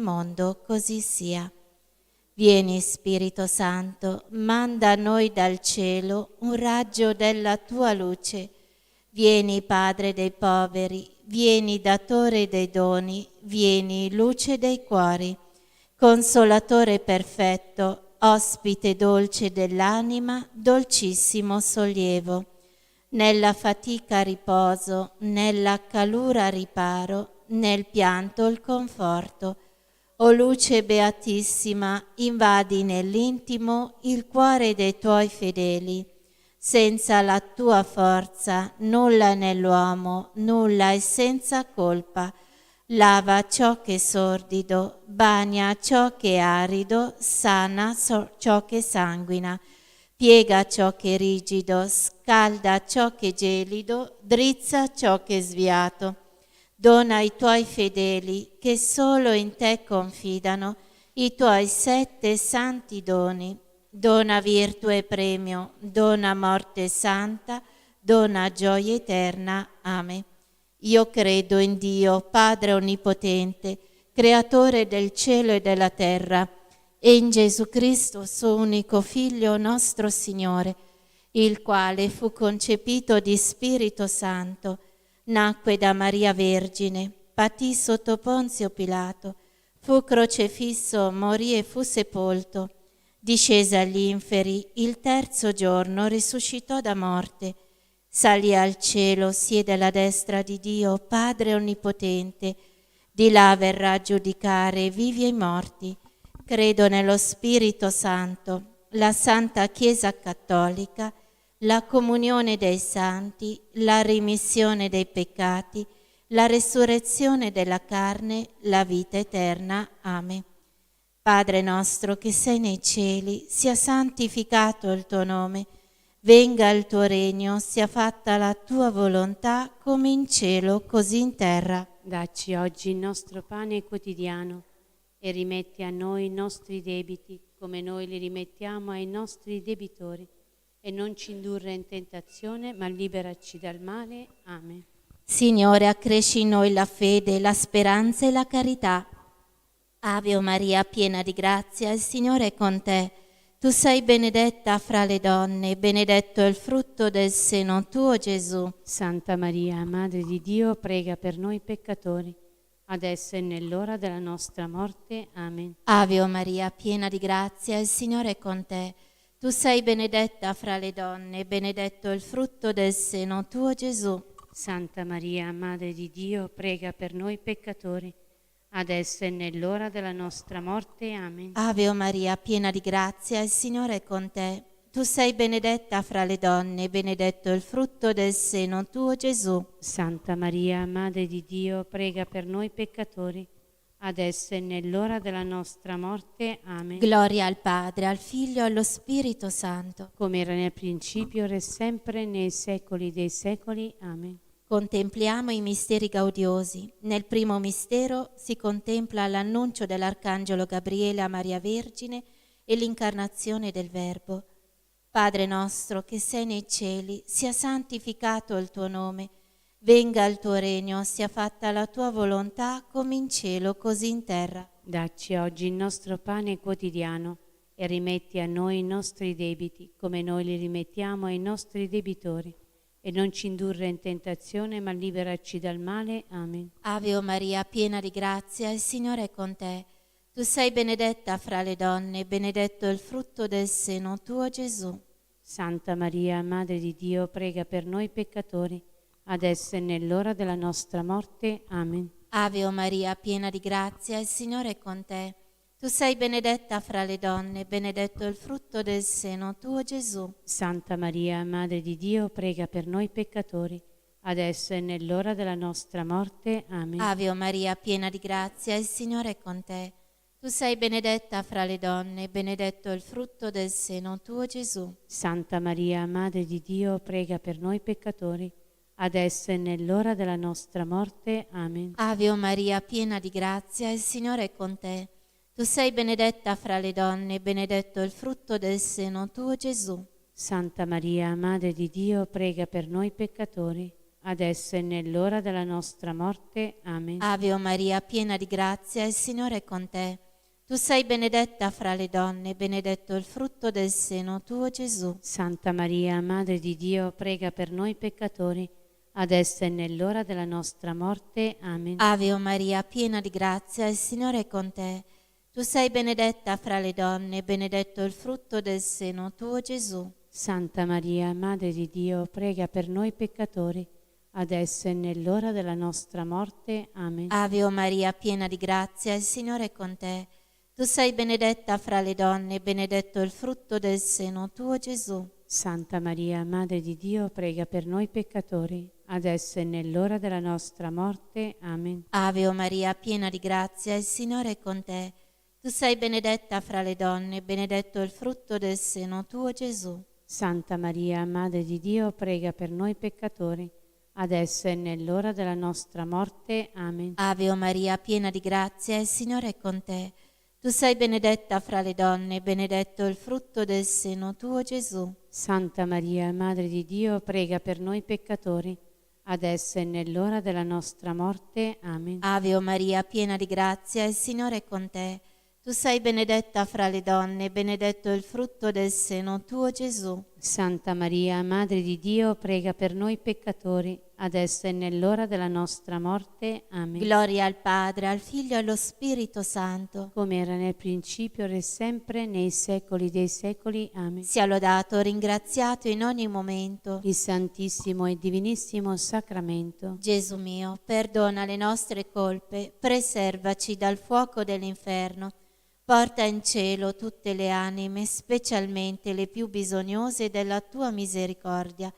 mondo, così sia. Vieni Spirito Santo, manda a noi dal cielo un raggio della tua luce. Vieni Padre dei poveri, vieni Datore dei doni, vieni Luce dei cuori. Consolatore perfetto, ospite dolce dell'anima, dolcissimo sollievo. Nella fatica riposo, nella calura riparo, nel pianto il conforto. O luce beatissima, invadi nell'intimo il cuore dei tuoi fedeli. Senza la tua forza nulla è nell'uomo, nulla è senza colpa. Lava ciò che è sordido, bagna ciò che è arido, sana ciò che sanguina. Piega ciò che è rigido, scalda ciò che è gelido, drizza ciò che è sviato. Dona ai tuoi fedeli, che solo in te confidano, i tuoi 7 santi doni. Dona virtù e premio, dona morte santa, dona gioia eterna. Amen. Io credo in Dio, Padre Onnipotente, Creatore del cielo e della terra, e in Gesù Cristo, suo unico Figlio, nostro Signore, il quale fu concepito di Spirito Santo, nacque da Maria Vergine, patì sotto Ponzio Pilato, fu crocefisso, morì e fu sepolto, discese agli inferi, il terzo giorno risuscitò da morte, salì al cielo, siede alla destra di Dio, Padre Onnipotente, di là verrà a giudicare i vivi e i morti. Credo nello Spirito Santo, la Santa Chiesa Cattolica, la comunione dei santi, la rimissione dei peccati, la resurrezione della carne, la vita eterna. Amen. Padre nostro che sei nei cieli, sia santificato il tuo nome, venga il tuo regno, sia fatta la tua volontà come in cielo, così in terra. Dacci oggi il nostro pane quotidiano e rimetti a noi i nostri debiti come noi li rimettiamo ai nostri debitori. E non ci indurre in tentazione, ma liberaci dal male. Amen. Signore, accresci in noi la fede, la speranza e la carità. Ave Maria, piena di grazia, il Signore è con te. Tu sei benedetta fra le donne, benedetto è il frutto del seno tuo, Gesù. Santa Maria, Madre di Dio, prega per noi peccatori, adesso e nell'ora della nostra morte. Amen. Ave Maria, piena di grazia, il Signore è con te. Tu sei benedetta fra le donne, benedetto è il frutto del seno tuo, Gesù. Santa Maria, Madre di Dio, prega per noi peccatori, adesso e nell'ora della nostra morte. Amen. Ave Maria, piena di grazia, il Signore è con te. Tu sei benedetta fra le donne, benedetto è il frutto del seno tuo, Gesù. Santa Maria, Madre di Dio, prega per noi peccatori, adesso e nell'ora della nostra morte. Amen. Gloria al Padre, al Figlio e allo Spirito Santo. Come era nel principio, ora e sempre, nei secoli dei secoli. Amen. Contempliamo i misteri gaudiosi. Nel primo mistero si contempla l'annuncio dell'Arcangelo Gabriele a Maria Vergine e l'incarnazione del Verbo. Padre nostro che sei nei cieli, sia santificato il tuo nome. Venga il tuo regno, sia fatta la tua volontà come in cielo, così in terra. Dacci oggi il nostro pane quotidiano e rimetti a noi i nostri debiti come noi li rimettiamo ai nostri debitori. E non ci indurre in tentazione, ma liberaci dal male. Amen. Ave Maria, piena di grazia, il Signore è con te. Tu sei benedetta fra le donne, benedetto è il frutto del seno tuo, Gesù. Santa Maria, Madre di Dio, prega per noi peccatori, adesso e nell'ora della nostra morte. Amen. Ave Maria, piena di grazia, il Signore è con te. Tu sei benedetta fra le donne, benedetto è il frutto del seno tuo, Gesù. Santa Maria, Madre di Dio, prega per noi peccatori, adesso e nell'ora della nostra morte. Amen. Ave Maria, piena di grazia, il Signore è con te. Tu sei benedetta fra le donne, benedetto è il frutto del seno tuo, Gesù. Santa Maria, Madre di Dio, prega per noi peccatori, adesso e nell'ora della nostra morte. Amen. Ave Maria, piena di grazia, il Signore è con te. Tu sei benedetta fra le donne, benedetto è il frutto del seno tuo, Gesù. Santa Maria, Madre di Dio, prega per noi peccatori, adesso e nell'ora della nostra morte. Amen. Ave Maria, piena di grazia, il Signore è con te. Tu sei benedetta fra le donne, benedetto il frutto del seno tuo, Gesù. Santa Maria, Madre di Dio, prega per noi peccatori, adesso e nell'ora della nostra morte. Amen. Ave Maria, piena di grazia, il Signore è con te. Tu sei benedetta fra le donne, benedetto il frutto del seno tuo, Gesù. Santa Maria, Madre di Dio, prega per noi peccatori, adesso e nell'ora della nostra morte. Amen. Ave Maria, piena di grazia, il Signore è con te. Tu sei benedetta fra le donne, benedetto il frutto del seno tuo, Gesù. Santa Maria, Madre di Dio, prega per noi peccatori, adesso e nell'ora della nostra morte. Amen. Ave Maria, piena di grazia, il Signore è con te. Tu sei benedetta fra le donne, benedetto il frutto del seno tuo, Gesù. Santa Maria, Madre di Dio, prega per noi peccatori, adesso e nell'ora della nostra morte. Amen. Ave Maria, piena di grazia, il Signore è con te. Tu sei benedetta fra le donne, benedetto il frutto del seno tuo, Gesù. Santa Maria, Madre di Dio, prega per noi peccatori, adesso e nell'ora della nostra morte. Amen. Ave Maria, piena di grazia, il Signore è con te. Tu sei benedetta fra le donne, benedetto il frutto del seno tuo, Gesù. Santa Maria, Madre di Dio, prega per noi peccatori, adesso e nell'ora della nostra morte. Amen. Gloria al Padre, al Figlio e allo Spirito Santo, come era nel principio, ora e sempre, nei secoli dei secoli. Amen. sia lodato, ringraziato in ogni momento. Il Santissimo e Divinissimo Sacramento. Gesù mio, perdona le nostre colpe, preservaci dal fuoco dell'inferno, porta in cielo tutte le anime, specialmente le più bisognose della tua misericordia.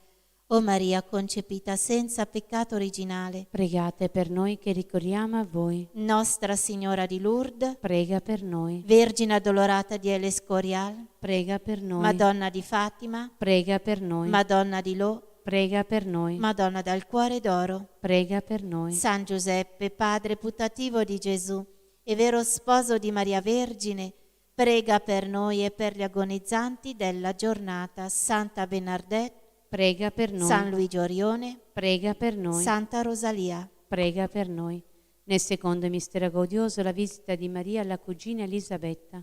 O Maria concepita senza peccato originale, Pregate per noi che ricorriamo a voi. Nostra Signora di Lourdes, Prega per noi. Vergine addolorata di El Escorial, Prega per noi. Madonna di Fatima, Prega per noi. Madonna di Lo, Prega per noi. Madonna dal Cuore d'Oro, Prega per noi. San Giuseppe, padre putativo di Gesù e vero sposo di Maria Vergine, prega per noi e per gli agonizzanti della giornata. Santa Bernadette, Prega per noi. San Luigi Orione, Prega per noi. Santa Rosalia. Prega per noi. Nel secondo mistero gaudioso, la visita di Maria alla cugina Elisabetta.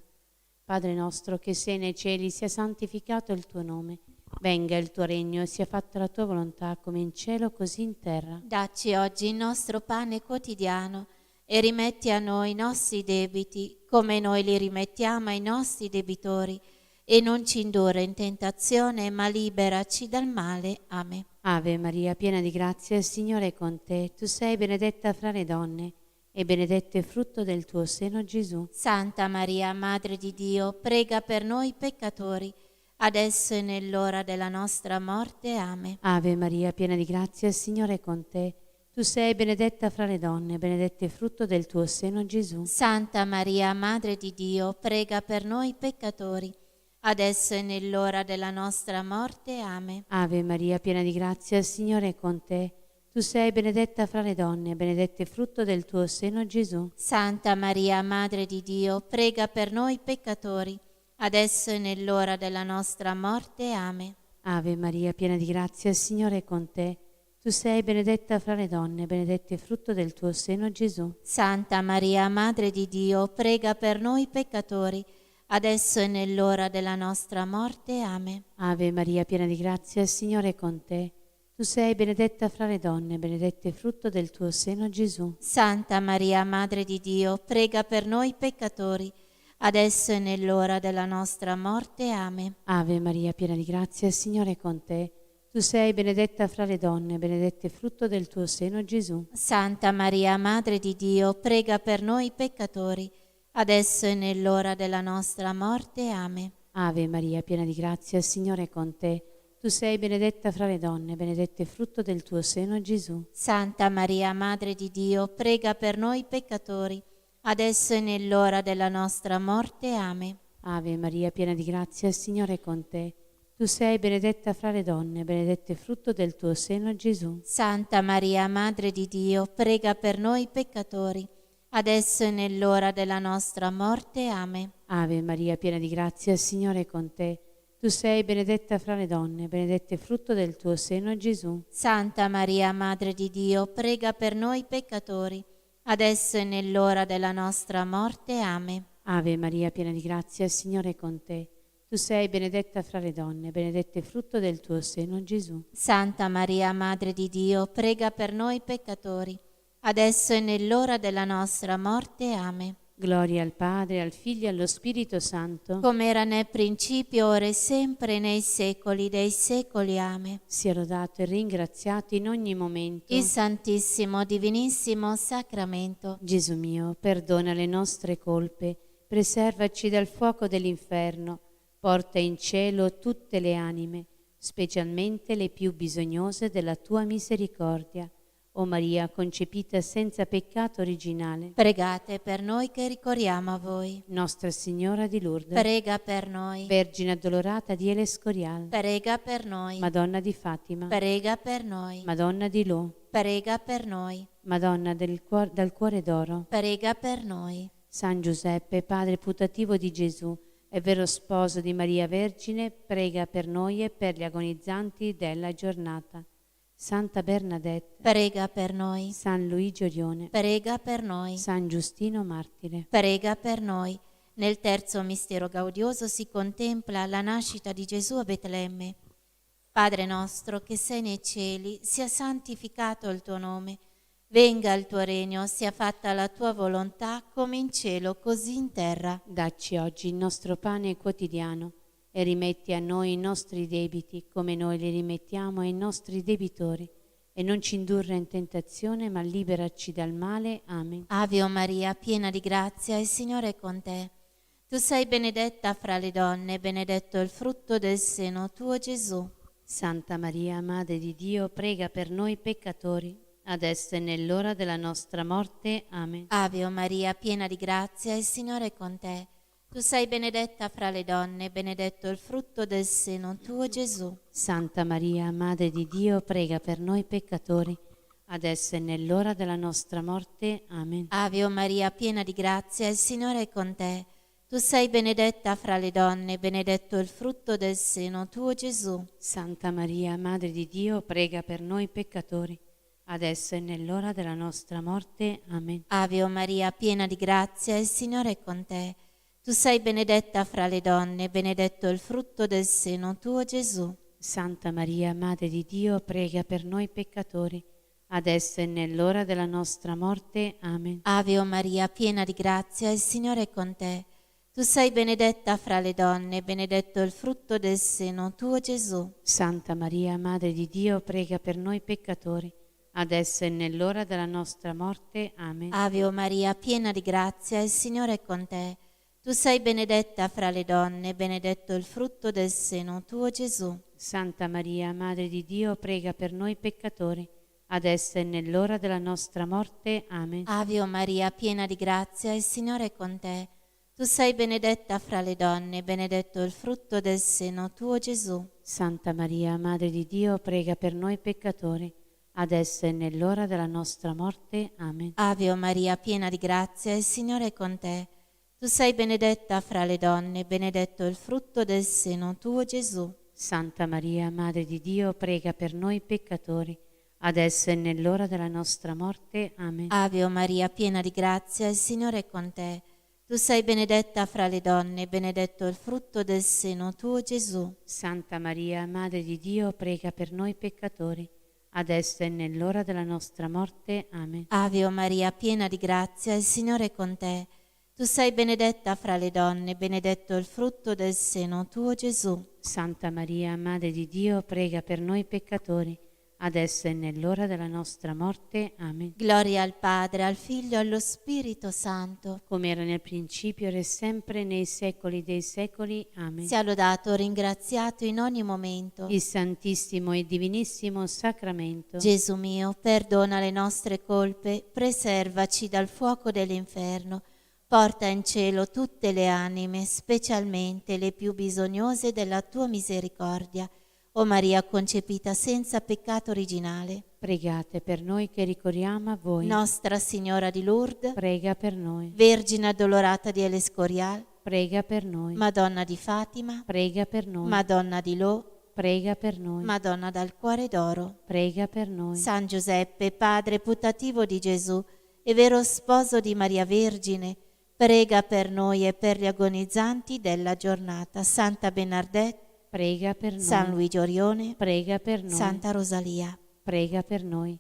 Padre nostro che sei nei cieli, sia santificato il tuo nome. Venga il tuo regno, sia fatta la tua volontà, come in cielo così in terra. Dacci oggi il nostro pane quotidiano e rimetti a noi i nostri debiti, come noi li rimettiamo ai nostri debitori, e non ci indurre in tentazione, ma liberaci dal male. Amen. Ave Maria, piena di grazia, il Signore è con te. Tu sei benedetta fra le donne, e benedetto è il frutto del tuo seno, Gesù. Santa Maria, Madre di Dio, prega per noi peccatori, adesso e nell'ora della nostra morte. Amen. Ave Maria, piena di grazia, il Signore è con te. Tu sei benedetta fra le donne, benedetto è il frutto del tuo seno, Gesù. Santa Maria, Madre di Dio, prega per noi peccatori, adesso e nell'ora della nostra morte. Amen. Ave Maria, piena di grazia, il Signore è con te. Tu sei benedetta fra le donne, benedetto è il frutto del tuo seno, Gesù. Santa Maria, Madre di Dio, prega per noi peccatori, adesso e nell'ora della nostra morte. Amen. Ave Maria, piena di grazia, il Signore è con te. Tu sei benedetta fra le donne, benedetto è il frutto del tuo seno, Gesù. Santa Maria, Madre di Dio, prega per noi peccatori, adesso e nell'ora della nostra morte. Amen. Ave Maria, piena di grazia, il Signore è con te. Tu sei benedetta fra le donne, benedetto è il frutto del tuo seno, Gesù. Santa Maria, Madre di Dio, prega per noi peccatori, adesso e nell'ora della nostra morte. Amen. Ave Maria, piena di grazia, il Signore è con te. Tu sei benedetta fra le donne, benedetto è il frutto del tuo seno, Gesù. Santa Maria, Madre di Dio, prega per noi peccatori, adesso e nell'ora della nostra morte. Amen. Ave Maria, piena di grazia, il Signore è con te. Tu sei benedetta fra le donne, benedetto è il frutto del tuo seno, Gesù. Santa Maria, Madre di Dio, prega per noi peccatori, adesso e nell'ora della nostra morte. Amen. Ave Maria, piena di grazia, il Signore è con te. Tu sei benedetta fra le donne, benedetto è il frutto del tuo seno, Gesù. Santa Maria, Madre di Dio, prega per noi peccatori, adesso e nell'ora della nostra morte. Amen. Ave Maria, piena di grazia, il Signore è con te. Tu sei benedetta fra le donne, benedetto è frutto del tuo seno, Gesù. Santa Maria, Madre di Dio, prega per noi peccatori, adesso e nell'ora della nostra morte. Amen. Ave Maria, piena di grazia, il Signore è con te. Tu sei benedetta fra le donne, benedetto è frutto del tuo seno, Gesù. Santa Maria, Madre di Dio, prega per noi peccatori, adesso e nell'ora della nostra morte. Amen. Gloria al Padre, al Figlio e allo Spirito Santo, come era nel principio, ora e sempre, nei secoli dei secoli. Amen. sia lodato e ringraziato in ogni momento Il Santissimo, Divinissimo Sacramento. Gesù mio, perdona le nostre colpe, preservaci dal fuoco dell'inferno, porta in cielo tutte le anime, specialmente le più bisognose della tua misericordia. O Maria, concepita senza peccato originale, Pregate per noi che ricorriamo a voi. Nostra Signora di Lourdes, Prega per noi. Vergine addolorata di El Escorial, Prega per noi. Madonna di Fatima, Prega per noi. Madonna di Lò, Prega per noi. Madonna dal cuore d'oro, Prega per noi. San Giuseppe, padre putativo di Gesù e vero sposo di Maria Vergine, prega per noi e per gli agonizzanti della giornata. Santa Bernadette, Prega per noi. San Luigi Orione, Prega per noi. San Giustino Martire. Prega per noi. Nel terzo mistero gaudioso si contempla la nascita di Gesù a Betlemme. Padre nostro che sei nei cieli, sia santificato il tuo nome. Venga il tuo regno, sia fatta la tua volontà come in cielo così in terra. Dacci oggi il nostro pane quotidiano e rimetti a noi i nostri debiti come noi li rimettiamo ai nostri debitori. E non ci indurre in tentazione, ma liberaci dal male. Amen. Ave Maria, piena di grazia, il Signore è con te. Tu sei benedetta fra le donne, benedetto il frutto del seno tuo, Gesù. Santa Maria, Madre di Dio, prega per noi peccatori, adesso e nell'ora della nostra morte. Amen. Ave Maria, piena di grazia, il Signore è con te. Tu sei benedetta fra le donne, benedetto il frutto del seno tuo, Gesù. Santa Maria, Madre di Dio, prega per noi peccatori, adesso e nell'ora della nostra morte. Amen. Ave Maria, piena di grazia, il Signore è con te. Tu sei benedetta fra le donne, benedetto il frutto del seno tuo, Gesù. Santa Maria, Madre di Dio, prega per noi peccatori, adesso e nell'ora della nostra morte. Amen. Ave Maria, piena di grazia, il Signore è con te. Tu sei benedetta fra le donne, benedetto il frutto del seno tuo, Gesù. Santa Maria, Madre di Dio, prega per noi peccatori, adesso e nell'ora della nostra morte. Amen. Ave Maria, piena di grazia, il Signore è con te. Tu sei benedetta fra le donne, benedetto il frutto del seno tuo, Gesù. Santa Maria, Madre di Dio, prega per noi peccatori, adesso e nell'ora della nostra morte. Amen. Ave Maria, piena di grazia, il Signore è con te. Tu sei benedetta fra le donne, benedetto il frutto del seno tuo, Gesù. Santa Maria, Madre di Dio, prega per noi peccatori, adesso e nell'ora della nostra morte. Amen. Ave Maria, piena di grazia, il Signore è con te. Tu sei benedetta fra le donne, benedetto il frutto del seno tuo, Gesù. Santa Maria, Madre di Dio, prega per noi peccatori, adesso e nell'ora della nostra morte. Amen. Ave Maria, piena di grazia, il Signore è con te. Tu sei benedetta fra le donne, benedetto il frutto del seno tuo, Gesù. Santa Maria, Madre di Dio, prega per noi peccatori, adesso e nell'ora della nostra morte. Amen. Ave Maria, piena di grazia, il Signore è con te. Tu sei benedetta fra le donne, benedetto il frutto del seno tuo, Gesù. Santa Maria, Madre di Dio, prega per noi peccatori, adesso e nell'ora della nostra morte. Amen. Ave Maria, piena di grazia, il Signore è con te. Tu sei benedetta fra le donne, benedetto il frutto del seno tuo, Gesù. Santa Maria, Madre di Dio, prega per noi peccatori, adesso e nell'ora della nostra morte. Amen. Gloria al Padre, al Figlio e allo Spirito Santo. Come era nel principio, ora e sempre, nei secoli dei secoli. Amen. Sia lodato, ringraziato in ogni momento. Il Santissimo e Divinissimo Sacramento. Gesù mio, perdona le nostre colpe, preservaci dal fuoco dell'inferno. Porta in cielo tutte le anime, specialmente le più bisognose della tua misericordia. O Maria concepita senza peccato originale. Pregate per noi che ricorriamo a voi. Nostra Signora di Lourdes, Prega per noi. Vergine addolorata di El Escorial, prega per noi. Madonna di Fatima, Prega per noi. Madonna di Lo, Prega per noi. Madonna dal Cuore d'Oro, Prega per noi. San Giuseppe, padre putativo di Gesù e vero sposo di Maria Vergine, prega per noi e per gli agonizzanti della giornata. Santa Bernadette, Prega per noi. San Luigi Orione, Prega per noi. Santa Rosalia. Prega per noi.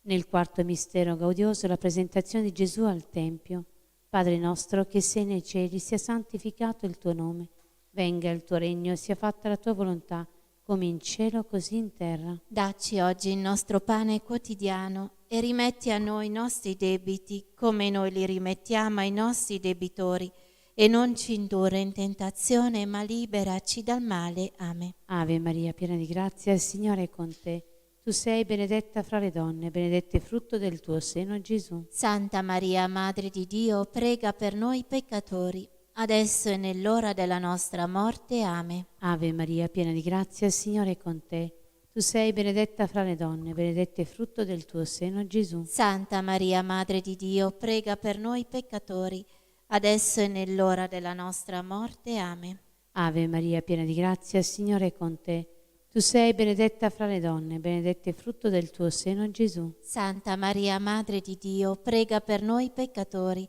Nel quarto mistero gaudioso, la presentazione di Gesù al Tempio. Padre nostro che sei nei cieli, sia santificato il tuo nome. Venga il tuo regno, sia fatta la tua volontà, come in cielo così in terra. Dacci oggi il nostro pane quotidiano e rimetti a noi i nostri debiti come noi li rimettiamo ai nostri debitori e non ci indurre in tentazione ma liberaci dal male. Amen. Ave Maria, piena di grazia, il Signore è con te. Tu sei benedetta fra le donne, benedetto il frutto del tuo seno, Gesù. Santa Maria, Madre di Dio, prega per noi peccatori, adesso e nell'ora della nostra morte. Amen. Ave Maria, piena di grazia, il Signore è con te. Tu sei benedetta fra le donne, benedetto il frutto del tuo seno, Gesù. Santa Maria, Madre di Dio, prega per noi peccatori, adesso e nell'ora della nostra morte. Amen. Ave Maria, piena di grazia, il Signore è con te. Tu sei benedetta fra le donne, benedetto il frutto del tuo seno, Gesù. Santa Maria, Madre di Dio, prega per noi peccatori,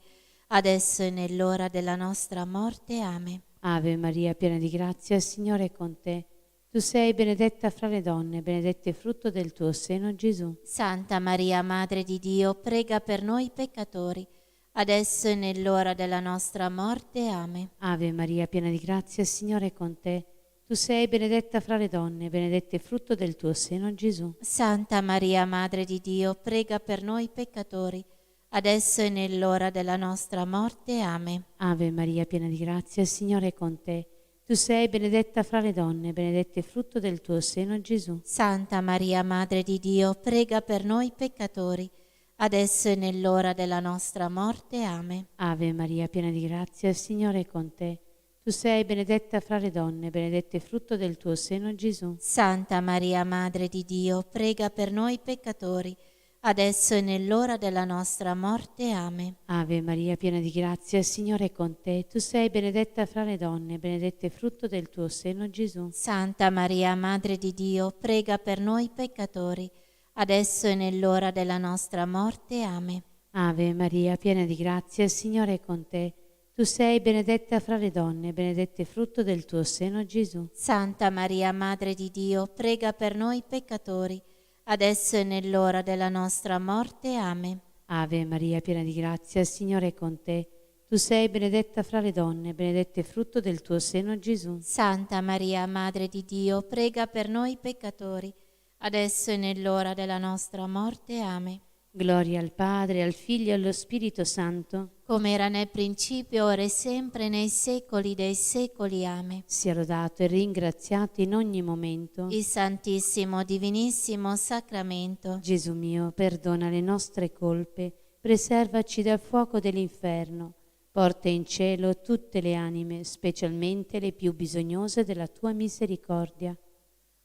adesso e nell'ora della nostra morte. Amen. Ave Maria, piena di grazia, il Signore è con te. Tu sei benedetta fra le donne, benedetto il frutto del tuo seno, Gesù. Santa Maria, Madre di Dio, prega per noi peccatori, adesso e nell'ora della nostra morte. Amen. Ave Maria, piena di grazia, il Signore è con te. Tu sei benedetta fra le donne, benedetto il frutto del tuo seno, Gesù. Santa Maria, Madre di Dio, prega per noi peccatori, adesso e nell'ora della nostra morte. Amen. Ave Maria, piena di grazia, il Signore è con te. Tu sei benedetta fra le donne, benedetto il frutto del tuo seno, Gesù. Santa Maria, Madre di Dio, prega per noi peccatori, adesso e nell'ora della nostra morte. Amen. Ave Maria, piena di grazia, il Signore è con te. Tu sei benedetta fra le donne, benedetto il frutto del tuo seno, Gesù. Santa Maria, Madre di Dio, prega per noi peccatori, adesso e nell'ora della nostra morte. Amen. Ave Maria, piena di grazia, il Signore è con te. Tu sei benedetta fra le donne, benedetto il frutto del tuo seno, Gesù. Santa Maria, Madre di Dio, prega per noi peccatori, adesso e nell'ora della nostra morte. Amen. Ave Maria, piena di grazia, il Signore è con te. Tu sei benedetta fra le donne, benedetto il frutto del tuo seno, Gesù. Santa Maria, Madre di Dio, prega per noi peccatori, adesso e nell'ora della nostra morte. Amen. Ave Maria, piena di grazia, il Signore è con te. Tu sei benedetta fra le donne, benedetto il frutto del tuo seno, Gesù. Santa Maria, Madre di Dio, prega per noi peccatori, adesso e nell'ora della nostra morte. Amen. Gloria al Padre, al Figlio e allo Spirito Santo, come era nel principio, ora e sempre, nei secoli dei secoli. Amen. sia lodato e ringraziato in ogni momento. Il Santissimo, Divinissimo Sacramento. Gesù mio, perdona le nostre colpe, preservaci dal fuoco dell'inferno, porta in cielo tutte le anime, specialmente le più bisognose della tua misericordia.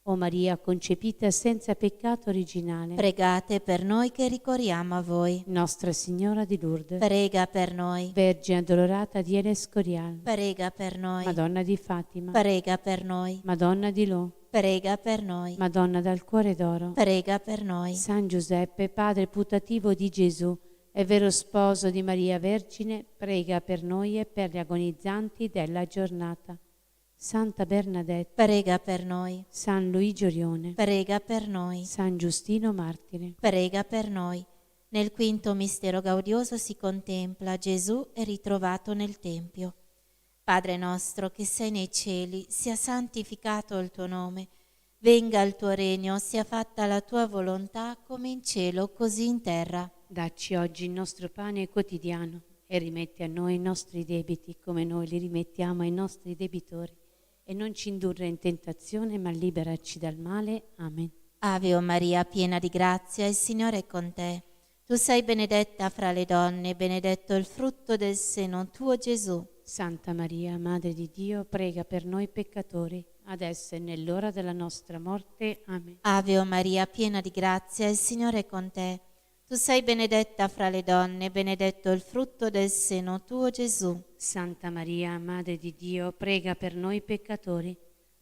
O Maria concepita senza peccato originale, Pregate per noi che ricorriamo a voi. Nostra Signora di Lourdes, Prega per noi. Vergine addolorata di Escorial, Prega per noi. Madonna di Fatima, Prega per noi. Madonna di Lo, Prega per noi. Madonna dal Cuore d'Oro, Prega per noi. San Giuseppe, padre putativo di Gesù e vero sposo di Maria Vergine, prega per noi e per gli agonizzanti della giornata. Santa Bernadette, Prega per noi. San Luigi Orione, Prega per noi. San Giustino Martire. Prega per noi. Nel quinto mistero gaudioso si contempla Gesù è ritrovato nel Tempio. Padre nostro che sei nei cieli, sia santificato il tuo nome. Venga il tuo regno, sia fatta la tua volontà come in cielo così in terra. Dacci oggi il nostro pane quotidiano e rimetti a noi i nostri debiti come noi li rimettiamo ai nostri debitori. E non ci indurre in tentazione, ma liberaci dal male. Amen. Ave o Maria, piena di grazia, il Signore è con te. Tu sei benedetta fra le donne, benedetto il frutto del seno tuo, Gesù. Santa Maria, Madre di Dio, prega per noi peccatori, adesso e nell'ora della nostra morte. Amen. Ave o Maria, piena di grazia, il Signore è con te. Tu sei benedetta fra le donne, benedetto il frutto del seno tuo, Gesù. Santa Maria, Madre di Dio, prega per noi peccatori,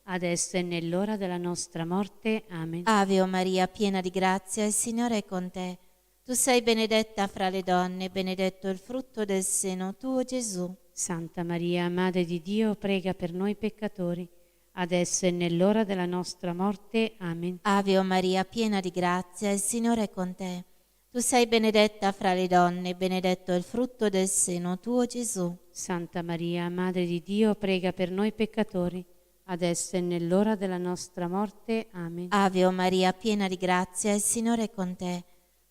adesso e nell'ora della nostra morte. Amen. Ave o Maria, piena di grazia, il Signore è con te. Tu sei benedetta fra le donne, benedetto il frutto del seno tuo, Gesù. Santa Maria, Madre di Dio, prega per noi peccatori, adesso e nell'ora della nostra morte. Amen. Ave o Maria, piena di grazia, il Signore è con te. Tu sei benedetta fra le donne, benedetto il frutto del seno tuo, Gesù. Santa Maria, Madre di Dio, prega per noi peccatori, adesso e nell'ora della nostra morte. Amen. Ave o Maria, piena di grazia, il Signore è con te.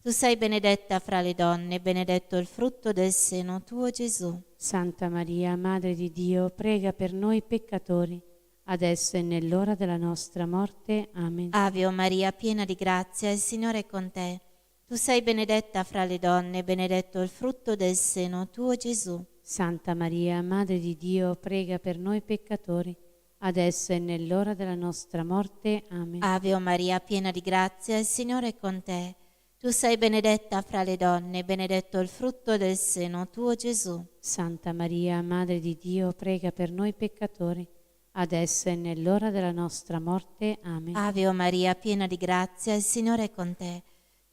Tu sei benedetta fra le donne, benedetto il frutto del seno tuo, Gesù. Santa Maria, Madre di Dio, prega per noi peccatori, adesso e nell'ora della nostra morte. Amen. Ave o Maria, piena di grazia, il Signore è con te. Tu sei benedetta fra le donne, benedetto il frutto del seno tuo, Gesù. Santa Maria, Madre di Dio, prega per noi peccatori, adesso e nell'ora della nostra morte. Amen. Ave o Maria, piena di grazia, il Signore è con te. Tu sei benedetta fra le donne, benedetto il frutto del seno tuo, Gesù. Santa Maria, Madre di Dio, prega per noi peccatori, adesso e nell'ora della nostra morte. Amen. Ave o Maria, piena di grazia, il Signore è con te.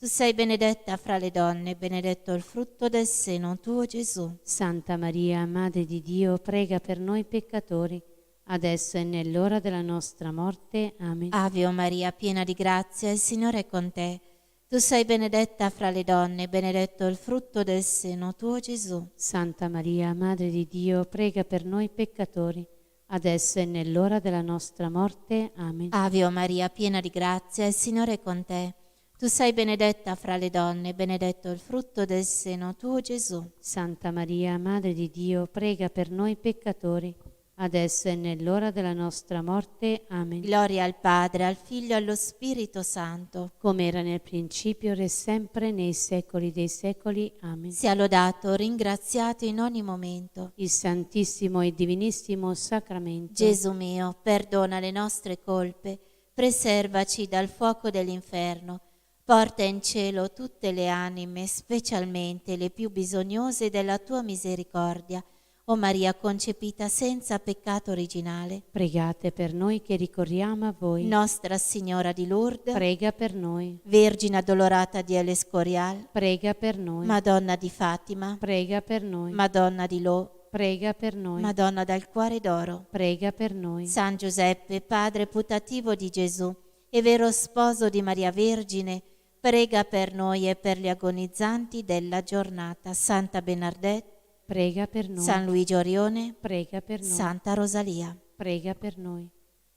Tu sei benedetta fra le donne, benedetto il frutto del seno tuo, Gesù. Santa Maria, Madre di Dio, prega per noi peccatori, adesso e nell'ora della nostra morte. Amen. Ave o Maria, piena di grazia, il Signore è con te. Tu sei benedetta fra le donne, benedetto il frutto del seno tuo, Gesù. Santa Maria, Madre di Dio, prega per noi peccatori, adesso e nell'ora della nostra morte. Amen. Ave o Maria, piena di grazia, il Signore è con te. Tu sei benedetta fra le donne, benedetto il frutto del seno tuo, Gesù. Santa Maria, Madre di Dio, prega per noi peccatori, adesso e nell'ora della nostra morte. Amen. Gloria al Padre, al Figlio e allo Spirito Santo, come era nel principio, ora e sempre, nei secoli dei secoli. Amen. sia lodato, ringraziato in ogni momento. Il Santissimo e Divinissimo Sacramento. Gesù mio, perdona le nostre colpe, preservaci dal fuoco dell'inferno, porta in cielo tutte le anime, specialmente le più bisognose della tua misericordia. O Maria concepita senza peccato originale, Pregate per noi che ricorriamo a voi. Nostra Signora di Lourdes, Prega per noi. Vergine addolorata di El Escorial, Prega per noi. Madonna di Fatima, Prega per noi. Madonna di Lo, Prega per noi. Madonna dal Cuore d'Oro, Prega per noi. San Giuseppe, padre putativo di Gesù e vero sposo di Maria Vergine, prega per noi e per gli agonizzanti della giornata. Santa Bernadette, Prega per noi. San Luigi Orione, Prega per noi. Santa Rosalia. Prega per noi.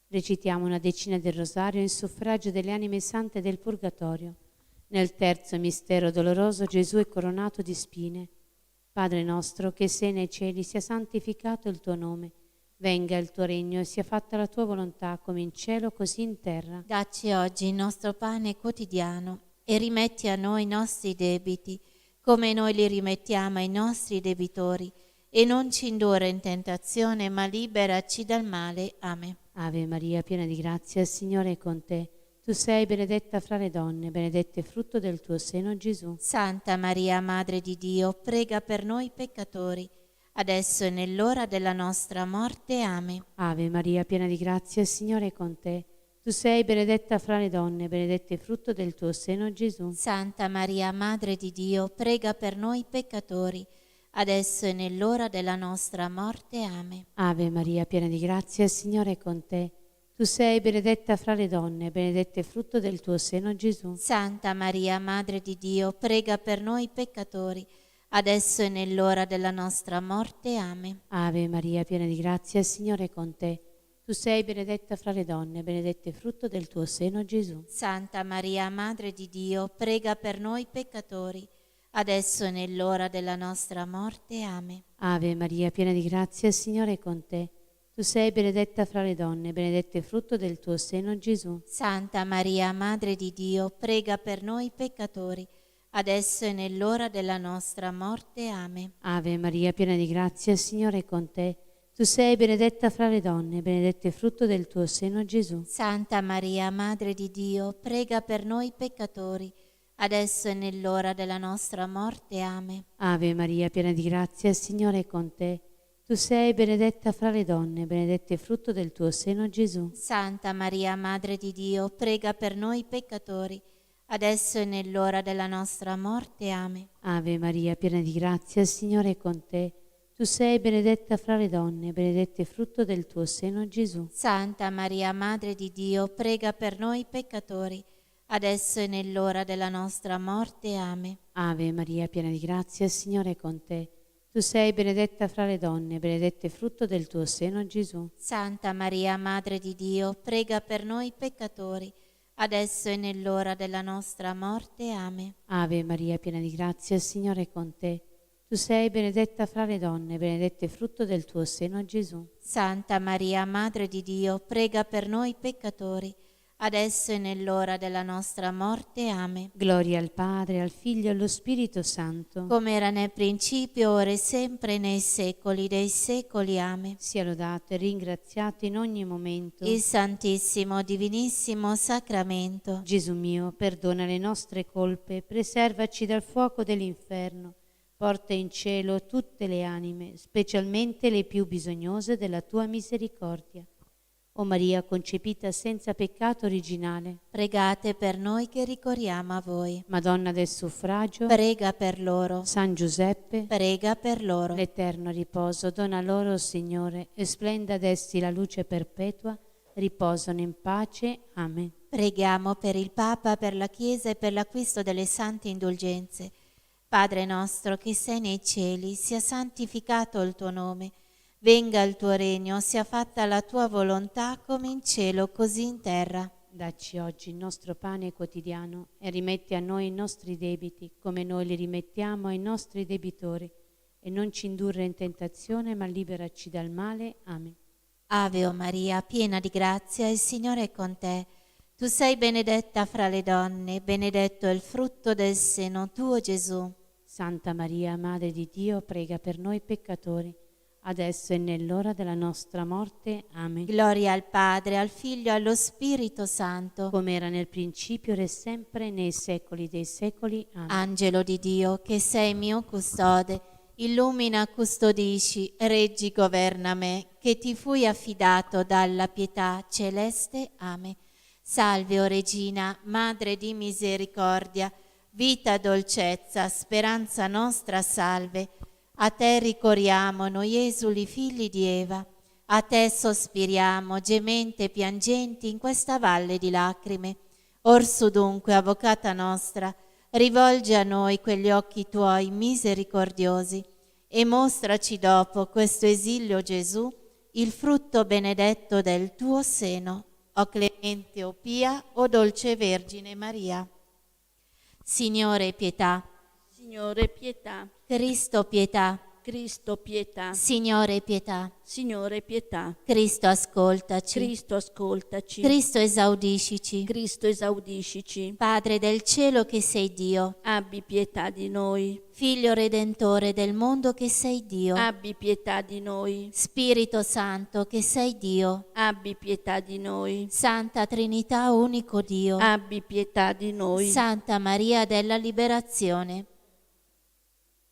Recitiamo una decina del Rosario in suffragio delle anime sante del Purgatorio. Nel terzo mistero doloroso Gesù è coronato di spine. Padre nostro che sei nei cieli, sia santificato il tuo nome. Venga il tuo regno e sia fatta la tua volontà come in cielo così in terra. Dacci oggi il nostro pane quotidiano e rimetti a noi i nostri debiti, come noi li rimettiamo ai nostri debitori, e non ci indurre in tentazione, ma liberaci dal male. Amen. Ave Maria, piena di grazia, il Signore è con te. Tu sei benedetta fra le donne, benedetto è il frutto del tuo seno, Gesù. Santa Maria, Madre di Dio, prega per noi peccatori, adesso e nell'ora della nostra morte. Amen. Ave Maria, piena di grazia, il Signore è con te. Tu sei benedetta fra le donne, benedetto è il frutto del tuo seno, Gesù. Santa Maria, Madre di Dio, prega per noi peccatori, adesso e nell'ora della nostra morte. Amen. Ave Maria, piena di grazia, il Signore è con te. Tu sei benedetta fra le donne, benedetto è il frutto del tuo seno, Gesù. Santa Maria, Madre di Dio, prega per noi peccatori, adesso e nell'ora della nostra morte. Amen. Ave Maria, piena di grazia, il Signore è con te. Tu sei benedetta fra le donne, benedetto è il frutto del tuo seno, Gesù. Santa Maria, Madre di Dio, prega per noi peccatori, adesso e nell'ora della nostra morte. Amen. Ave Maria, piena di grazia, il Signore è con te. Tu sei benedetta fra le donne, benedetto è il frutto del tuo seno, Gesù. Santa Maria, Madre di Dio, prega per noi peccatori, adesso e nell'ora della nostra morte. Amen. Ave Maria, piena di grazia, il Signore è con te. Tu sei benedetta fra le donne, benedetto è il frutto del tuo seno, Gesù. Santa Maria, Madre di Dio, prega per noi peccatori, adesso e nell'ora della nostra morte. Amen. Ave Maria, piena di grazia, il Signore è con te. Tu sei benedetta fra le donne, benedetto è il frutto del tuo seno, Gesù. Santa Maria, Madre di Dio, prega per noi peccatori, adesso e nell'ora della nostra morte. Amen. Ave Maria, piena di grazia, il Signore è con te. Tu sei benedetta fra le donne, benedetto è il frutto del tuo seno, Gesù. Santa Maria, Madre di Dio, prega per noi peccatori, adesso e nell'ora della nostra morte. Amen. Ave Maria, piena di grazia, il Signore è con te. Tu sei benedetta fra le donne, benedetto è il frutto del tuo seno, Gesù. Santa Maria, Madre di Dio, prega per noi peccatori, adesso e nell'ora della nostra morte. Amen. Ave Maria, piena di grazia, il Signore è con te. Tu sei benedetta fra le donne, benedetto è il frutto del tuo seno, Gesù. Santa Maria, Madre di Dio, prega per noi peccatori, adesso e nell'ora della nostra morte. Amen. Gloria al Padre, al Figlio e allo Spirito Santo. Come era nel principio, ora e sempre, nei secoli dei secoli. Amen. Sia lodato e ringraziato in ogni momento Il Santissimo, Divinissimo Sacramento. Gesù mio, perdona le nostre colpe, preservaci dal fuoco dell'inferno, porta in cielo tutte le anime, specialmente le più bisognose della tua misericordia. O Maria concepita senza peccato originale, Pregate per noi che ricorriamo a voi. Madonna del suffragio, Prega per loro. San Giuseppe, Prega per loro. l'eterno riposo dona loro, Signore, e splenda ad essi la luce perpetua, riposano in pace. Amen. Preghiamo per il Papa, per la Chiesa e per l'acquisto delle sante indulgenze. Padre nostro che sei nei cieli, sia santificato il tuo nome. Venga il tuo regno, sia fatta la tua volontà come in cielo così in terra. Dacci oggi il nostro pane quotidiano e rimetti a noi i nostri debiti come noi li rimettiamo ai nostri debitori e non ci indurre in tentazione ma liberaci dal male. Amen. Ave o Maria, piena di grazia, il Signore è con te. Tu sei benedetta fra le donne, benedetto è il frutto del seno tuo, Gesù. Santa Maria, Madre di Dio, prega per noi peccatori, adesso e nell'ora della nostra morte. Amen. Gloria al Padre, al Figlio e allo Spirito Santo. Come era nel principio, ora e sempre, nei secoli dei secoli. Amen. Angelo di Dio, che sei mio custode, illumina, custodisci, reggi, governa me, che ti fui affidato dalla pietà celeste. Amen. Salve, o Regina, Madre di misericordia, vita, dolcezza, speranza nostra, salve. A te ricorriamo, noi esuli figli di Eva, a te sospiriamo, gemente e piangenti in questa valle di lacrime. Orsu dunque, avvocata nostra, rivolgi a noi quegli occhi tuoi misericordiosi e mostraci dopo questo esilio, Gesù, il frutto benedetto del tuo seno. O clemente, o pia, o dolce Vergine Maria. Signore, pietà. Signore, pietà. Cristo, pietà. Cristo, pietà. Signore, pietà. Signore, pietà. Cristo, ascoltaci. Cristo, ascoltaci. Cristo, esaudiscici. Cristo, esaudiscici. Padre del cielo che sei Dio, Abbi pietà di noi. Figlio redentore del mondo che sei Dio, Abbi pietà di noi. Spirito Santo che sei Dio, Abbi pietà di noi. Santa Trinità unico Dio, Abbi pietà di noi. Santa Maria della Liberazione,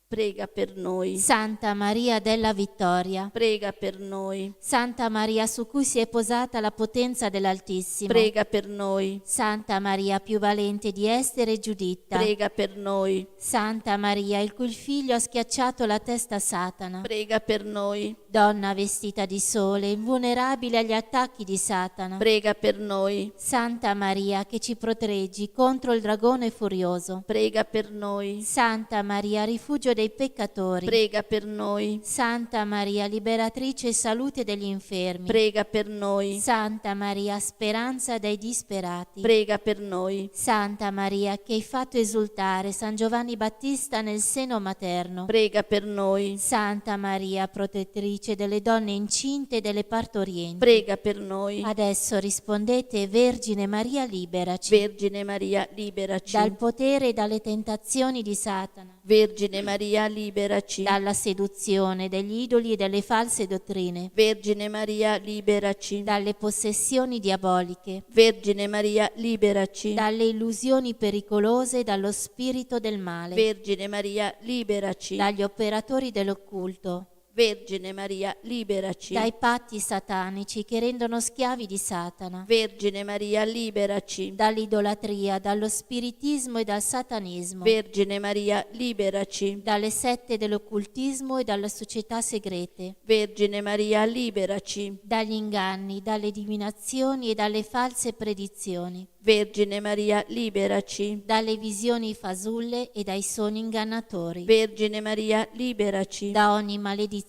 Prega per noi. Santa Maria della Vittoria, Prega per noi. Santa Maria su cui si è posata la potenza dell'Altissimo, Prega per noi. Santa Maria più valente di Estere e Giuditta, Prega per noi. Santa Maria il cui figlio ha schiacciato la testa a Satana, Prega per noi. Donna vestita di sole, invulnerabile agli attacchi di Satana, Prega per noi. Santa Maria che ci proteggi contro il dragone furioso, Prega per noi. Santa Maria rifugio dei peccatori, Prega per noi. Santa Maria liberatrice e salute degli infermi, Prega per noi. Santa Maria speranza dei disperati, Prega per noi. Santa Maria che hai fatto esultare San Giovanni Battista nel seno materno, Prega per noi. Santa Maria protettrice benefattrice delle donne incinte e delle partorienti. prega per noi. Adesso rispondete, Vergine Maria, liberaci Vergine Maria, liberaci. dal potere e dalle tentazioni di Satana, Vergine Maria, liberaci. dalla seduzione degli idoli e delle false dottrine, Vergine Maria, liberaci. dalle possessioni diaboliche, Vergine Maria, liberaci. dalle illusioni pericolose e dallo spirito del male, Vergine Maria, liberaci. dagli operatori dell'occulto, Vergine Maria, liberaci. dai patti satanici che rendono schiavi di Satana, Vergine Maria, liberaci. dall'idolatria, dallo spiritismo e dal satanismo, Vergine Maria, liberaci. dalle sette dell'occultismo e dalle società segrete, Vergine Maria, liberaci. dagli inganni, dalle divinazioni e dalle false predizioni, Vergine Maria, liberaci. dalle visioni fasulle e dai sogni ingannatori, Vergine Maria, liberaci. da ogni maledizione,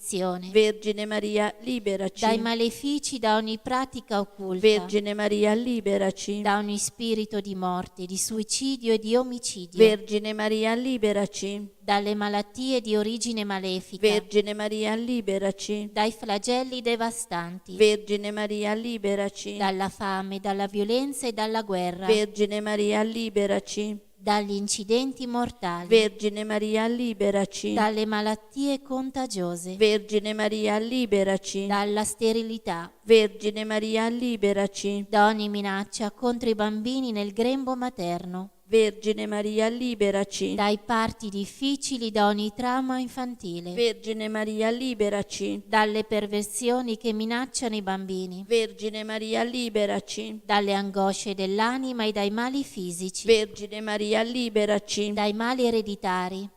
Vergine Maria, liberaci. dai malefici, da ogni pratica occulta, Vergine Maria, liberaci. da ogni spirito di morte, di suicidio e di omicidio, Vergine Maria, liberaci. dalle malattie di origine malefica, Vergine Maria, liberaci. dai flagelli devastanti, Vergine Maria, liberaci. dalla fame, dalla violenza e dalla guerra, Vergine Maria, liberaci. dagli incidenti mortali, Vergine Maria, liberaci. dalle malattie contagiose, Vergine Maria, liberaci. dalla sterilità, Vergine Maria, liberaci. da ogni minaccia contro i bambini nel grembo materno, Vergine Maria, liberaci. dai parti difficili, da ogni trauma infantile, Vergine Maria, liberaci. dalle perversioni che minacciano i bambini, Vergine Maria, liberaci. dalle angosce dell'anima e dai mali fisici, Vergine Maria, liberaci. dai mali ereditari,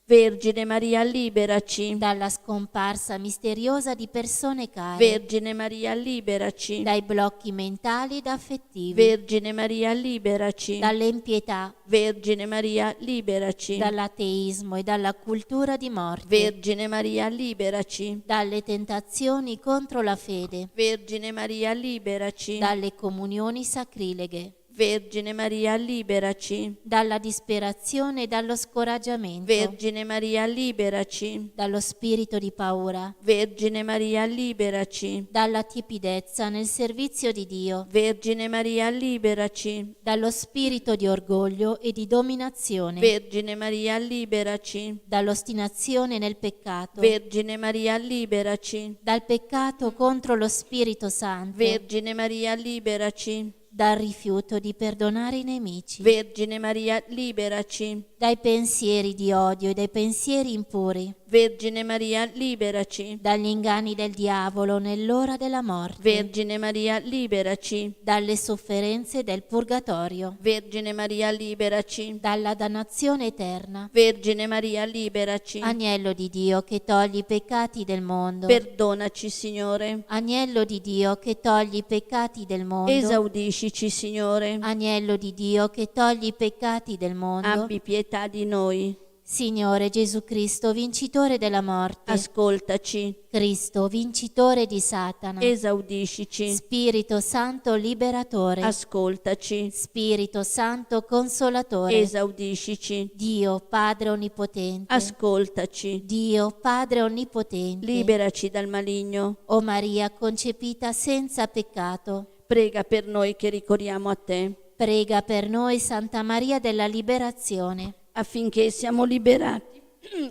Vergine Maria, liberaci. dalla scomparsa misteriosa di persone care, Vergine Maria, liberaci. dai blocchi mentali ed affettivi, Vergine Maria, liberaci. dalle impietà, Vergine Maria, liberaci. dall'ateismo e dalla cultura di morte, Vergine Maria, liberaci. dalle tentazioni contro la fede, Vergine Maria, liberaci. dalle comunioni sacrileghe, Vergine Maria, liberaci. dalla disperazione e dallo scoraggiamento, Vergine Maria, liberaci. dallo spirito di paura, Vergine Maria, liberaci. dalla tiepidezza nel servizio di Dio, Vergine Maria, liberaci. dallo spirito di orgoglio e di dominazione, Vergine Maria, liberaci. dall'ostinazione nel peccato, Vergine Maria, liberaci. dal peccato contro lo Spirito Santo, Vergine Maria, liberaci. dal rifiuto di perdonare i nemici, Vergine Maria, liberaci. dai pensieri di odio e dai pensieri impuri, Vergine Maria, liberaci. dagli inganni del diavolo nell'ora della morte, Vergine Maria, liberaci. dalle sofferenze del purgatorio, Vergine Maria, liberaci. dalla dannazione eterna. Vergine Maria, liberaci. Agnello di Dio che togli i peccati del mondo, Perdonaci, Signore. Agnello di Dio che togli i peccati del mondo, Esaudiscici, Signore. Agnello di Dio che togli i peccati del mondo, Abbi pietà di noi. Signore Gesù Cristo, vincitore della morte, Ascoltaci. Cristo, vincitore di Satana, Esaudiscici. Spirito Santo liberatore, Ascoltaci. Spirito Santo consolatore, Esaudiscici. Dio Padre onnipotente, Ascoltaci. Dio Padre onnipotente, Liberaci dal maligno. o Maria concepita senza peccato, Prega per noi che ricorriamo a te, prega per noi Santa Maria della Liberazione,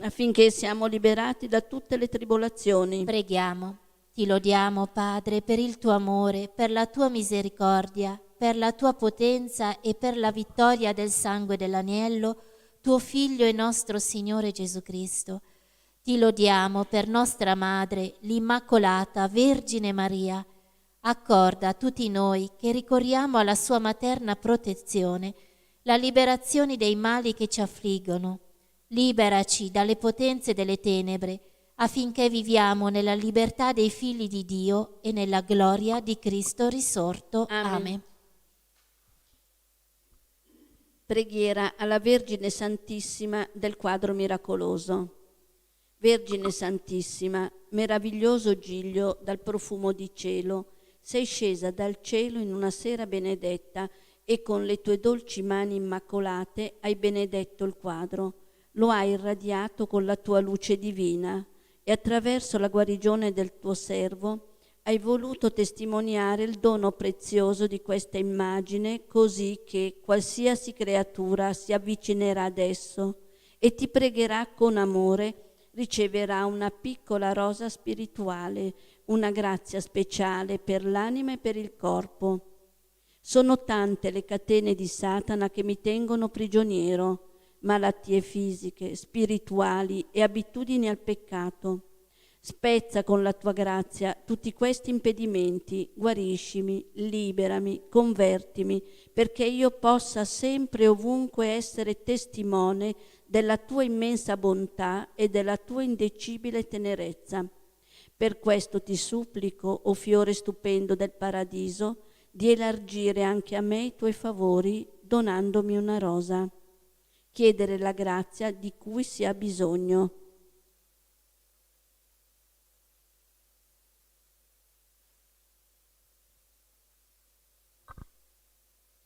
affinché siamo liberati da tutte le tribolazioni. preghiamo. Ti lodiamo, Padre, per il tuo amore, per la tua misericordia, per la tua potenza e per la vittoria del sangue dell'agnello, tuo Figlio e nostro Signore Gesù Cristo. Ti lodiamo per nostra Madre, l'Immacolata Vergine Maria. Accorda a tutti noi che ricorriamo alla sua materna protezione, la liberazione dei mali che ci affliggono. Liberaci dalle potenze delle tenebre, affinché viviamo nella libertà dei figli di Dio e nella gloria di Cristo risorto. Amen. Amen. Preghiera alla Vergine Santissima del quadro miracoloso. Vergine Santissima, meraviglioso giglio dal profumo di cielo, sei scesa dal cielo in una sera benedetta e con le tue dolci mani immacolate hai benedetto il quadro, lo hai irradiato con la tua luce divina e attraverso la guarigione del tuo servo hai voluto testimoniare il dono prezioso di questa immagine, così che qualsiasi creatura si avvicinerà ad esso e ti pregherà con amore, riceverà una piccola rosa spirituale, una grazia speciale per l'anima e per il corpo. Sono tante le catene di Satana che mi tengono prigioniero, malattie fisiche, spirituali e abitudini al peccato. Spezza con la tua grazia tutti questi impedimenti, guariscimi, liberami, convertimi, perché io possa sempre e ovunque essere testimone della tua immensa bontà e della tua indecibile tenerezza. Per questo ti supplico, o fiore stupendo del paradiso, di elargire anche a me i tuoi favori, donandomi una rosa. Chiedere la grazia di cui si ha bisogno.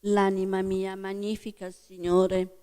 L'anima mia magnifica il Signore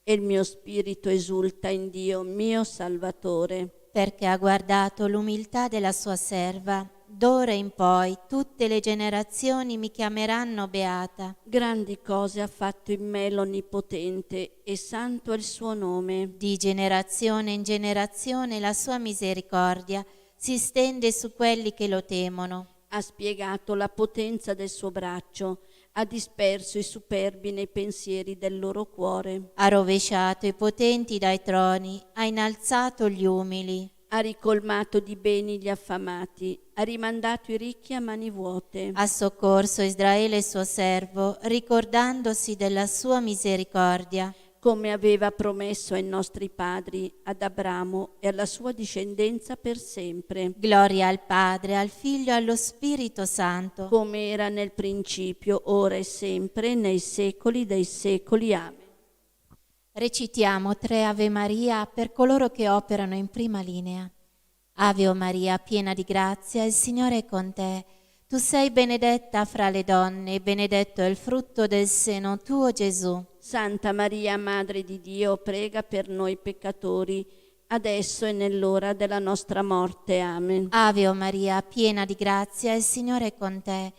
e il mio spirito esulta in Dio mio Salvatore. Perché ha guardato l'umiltà della sua serva. D'ora in poi tutte le generazioni mi chiameranno beata. Grandi cose ha fatto in me l'Onnipotente e santo è il suo nome. Di generazione in generazione la sua misericordia si stende su quelli che lo temono. Ha spiegato la potenza del suo braccio, ha disperso i superbi nei pensieri del loro cuore. Ha rovesciato i potenti dai troni, ha innalzato gli umili. Ha ricolmato di beni gli affamati, ha rimandato i ricchi a mani vuote. Ha soccorso Israele suo servo, ricordandosi della sua misericordia. Come aveva promesso ai nostri padri, ad Abramo e alla sua discendenza per sempre. Gloria al Padre, al Figlio e allo Spirito Santo. Come era nel principio, ora e sempre, nei secoli dei secoli. Amen. Recitiamo 3 Ave Maria per coloro che operano in prima linea. Ave o Maria, piena di grazia, il Signore è con te. Tu sei benedetta fra le donne e benedetto è il frutto del seno tuo, Gesù. Santa Maria, Madre di Dio, prega per noi peccatori, adesso e nell'ora della nostra morte. Amen. Ave o Maria, piena di grazia, il Signore è con te.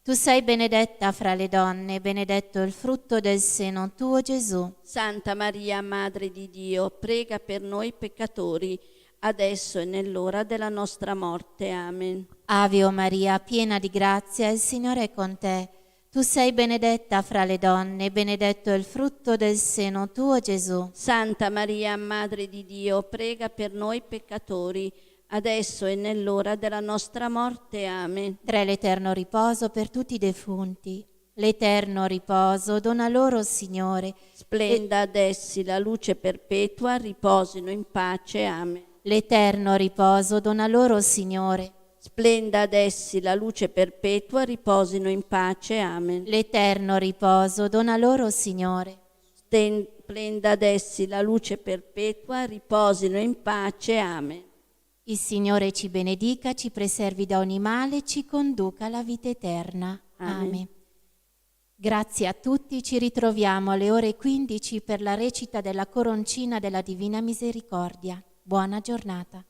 Tu sei benedetta fra le donne e benedetto è il frutto del seno tuo, Gesù. Santa Maria, Madre di Dio, prega per noi peccatori, adesso e nell'ora della nostra morte. Amen. Ave o Maria, piena di grazia, il Signore è con te. Tu sei benedetta fra le donne e benedetto è il frutto del seno tuo, Gesù. Santa Maria, Madre di Dio, prega per noi peccatori, adesso e nell'ora della nostra morte. Amen. 3 L'eterno riposo per tutti i defunti. L'eterno riposo dona loro, Signore. Splenda ad essi la luce perpetua, riposino in pace. Amen. L'eterno riposo dona loro, Signore. Splenda ad essi la luce perpetua, riposino in pace. Amen. L'eterno riposo dona loro, Signore. Splenda ad essi la luce perpetua, riposino in pace. Amen. Il Signore ci benedica, ci preservi da ogni male e ci conduca alla vita eterna. Amen. Grazie a tutti, ci ritroviamo alle ore 15 per la recita della Coroncina della Divina Misericordia. Buona giornata.